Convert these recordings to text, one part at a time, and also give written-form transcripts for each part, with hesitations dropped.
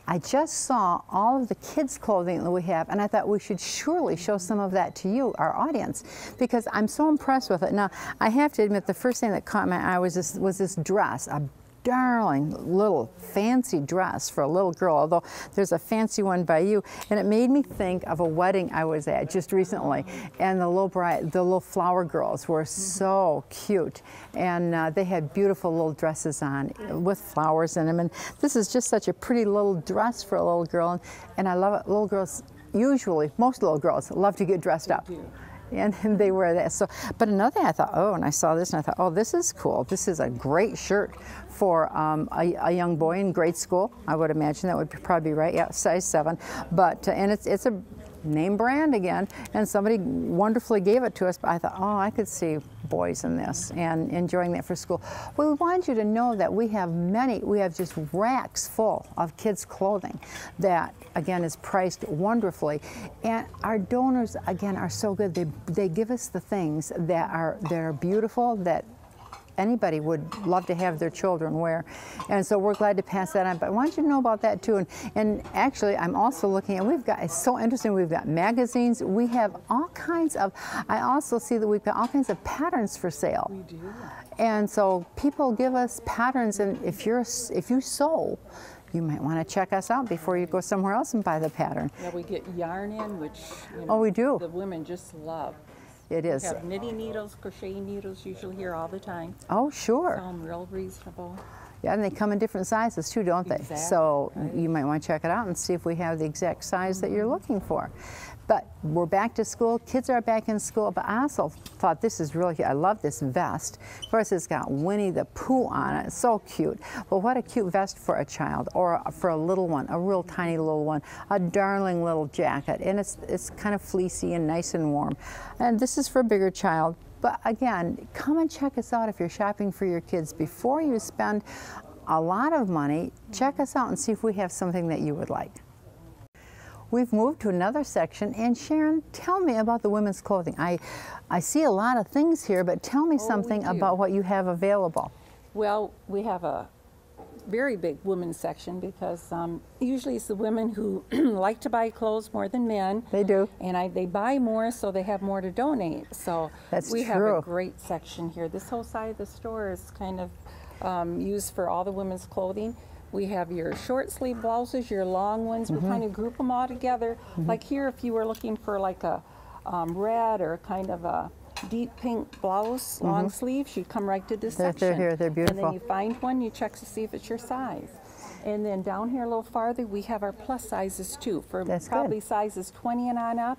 I just saw all of the kids' clothing that we have, and I thought we should surely show some of that to you, our audience, because I'm so impressed with it. Now, I have to admit, the first thing that caught my eye was this dress, a darling little fancy dress for a little girl, although there's a fancy one by you, and it made me think of a wedding I was at just recently, and the little flower girls were so cute, and they had beautiful little dresses on with flowers in them, and this is just such a pretty little dress for a little girl, and I love it. Little girls, usually, most little girls love to get dressed up. And they wear that. So, but another thing I thought, oh, and I saw this and I thought, oh, this is cool. This is a great shirt for a young boy in grade school. I would imagine that would probably be right. Yeah, size 7. But and it's a name brand again, and somebody wonderfully gave it to us. But I thought, oh, I could see boys in this and enjoying that for school. We want you to know that we have just racks full of kids' clothing that, again, is priced wonderfully. And our donors, again, are so good. They give us the things that are beautiful, that anybody would love to have their children wear. And so we're glad to pass that on. But I want you to know about that too. And actually, I'm also looking at, it's so interesting, we've got magazines. We have all kinds of, I also see that we've got all kinds of patterns for sale. We do. And so people give us patterns, and if you sew, you might want to check us out before you go somewhere else and buy the pattern. Yeah, we get yarn in, which we do. The women just love. It is. We have knitting needles, crochet needles usually here all the time. Oh, sure. Sell them real reasonable. Yeah, and they come in different sizes too, don't they? Exactly. So you might want to check it out and see if we have the exact size that you're looking for. But we're back to school. Kids are back in school. But I also thought this is really cute. I love this vest. Of course, it's got Winnie the Pooh on it. It's so cute. But what a cute vest for a child, or for a little one, a real tiny little one. A darling little jacket. And it's kind of fleecy and nice and warm. And this is for a bigger child. But again, come and check us out if you're shopping for your kids. Before you spend a lot of money, check us out and see if we have something that you would like. We've moved to another section, and Sharon, tell me about the women's clothing. I see a lot of things here, but tell me something about what you have available. Well, we have a very big women's section because usually it's the women who like to buy clothes more than men. They do. And they buy more, so they have more to donate. So we have a great section here. This whole side of the store is kind of used for all the women's clothing. We have your short sleeve blouses, your long ones. We kind of group them all together. Like here, if you were looking for like a red or kind of a deep pink blouse, long sleeves, you'd come right to this section. They're here, they're beautiful. And then you find one, you check to see if it's your size. And then down here a little farther, we have our plus sizes too, for probably sizes 20 and on up.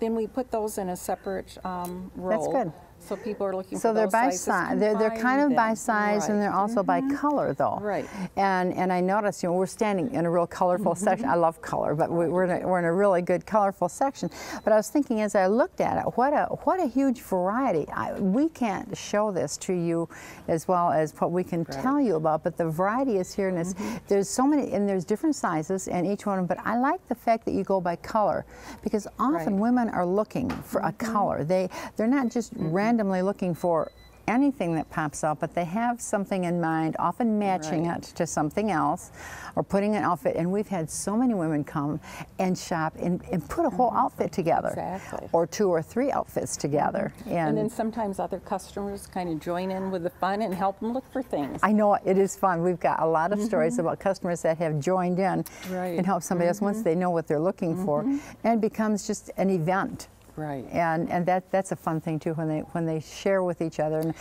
Then we put those in a separate row. That's good. So people are looking so for they're those by sizes. size. They're kind of by size, and they're also by color, though. Right. And I noticed, we're standing in a real colorful section. I love color, but we're in a really good colorful section. But I was thinking as I looked at it, what a huge variety. We can't show this to you as well as what we can tell you about, but the variety is here, and there's so many, and there's different sizes in each one of them. But I like the fact that you go by color, because often women are looking for a color. They're not just randomly looking for anything that pops up, but they have something in mind, often matching it to something else or putting an outfit. And we've had so many women come and shop and put a whole outfit together, or 2 or 3 outfits together. And then sometimes other customers kind of join in with the fun and help them look for things. I know, it is fun. We've got a lot of stories about customers that have joined in and helped somebody else once they know what they're looking for, and it becomes just an event. Right. And that's a fun thing too, when they share with each other. And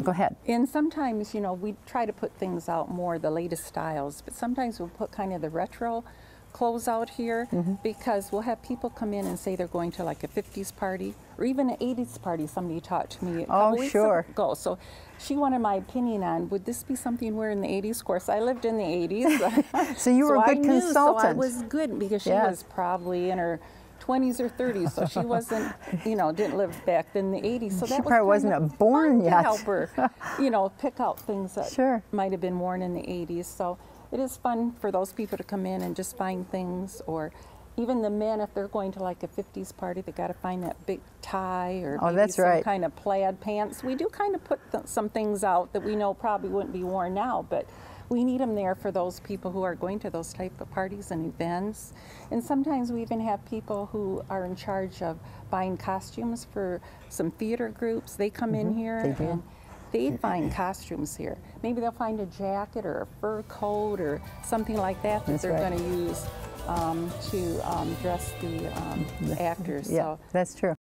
go ahead. And sometimes, we try to put things out more, the latest styles, but sometimes we'll put kind of the retro clothes out here, because we'll have people come in and say they're going to like a 50s party or even an 80s party. Somebody talked to me a couple weeks ago. So she wanted my opinion on, would this be something we're in the 80s? Of course, I lived in the 80s. So you were a good consultant. So I was good, because she was probably in her 20s or 30s, so she wasn't, didn't live back in the 80s. So that she probably wasn't born yet. To help her, pick out things that might have been worn in the 80s. So it is fun for those people to come in and just find things, or even the men, if they're going to like a 50s party, they got to find that big tie or maybe some kind of plaid pants. We do kind of put some things out that we know probably wouldn't be worn now, but we need them there for those people who are going to those type of parties and events. And sometimes we even have people who are in charge of buying costumes for some theater groups. They come in here and they find costumes here. Maybe they'll find a jacket or a fur coat or something like that that they're going to use to dress the actors. Yeah, so that's true.